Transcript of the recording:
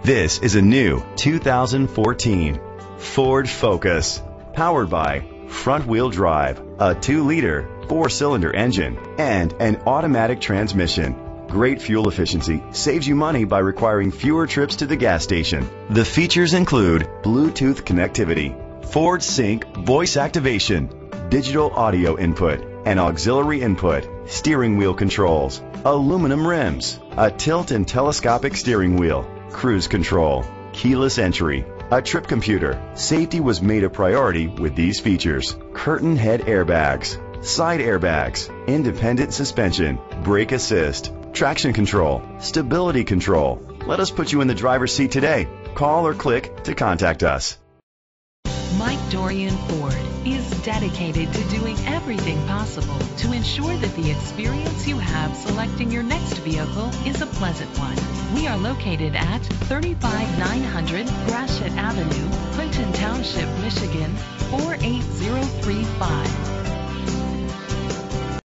This is a new 2014 Ford Focus, powered by front-wheel drive, a 2-liter, 4-cylinder engine, and an automatic transmission. Great fuel efficiency saves you money by requiring fewer trips to the gas station. The features include Bluetooth connectivity, Ford Sync voice activation, digital audio input, and auxiliary input, steering wheel controls, aluminum rims, a tilt and telescopic steering wheel, cruise control, keyless entry, a trip computer. Safety was made a priority with these features: curtain head airbags, side airbags, independent suspension, brake assist, traction control, stability control. Let us put you in the driver's seat today. Call or click to contact us. Mike Dorian Ford is dedicated to doing everything possible to ensure that the experience you have selecting your next vehicle is a pleasant one. We are located at 35900 Gratiot Avenue, Clinton Township, Michigan 48035.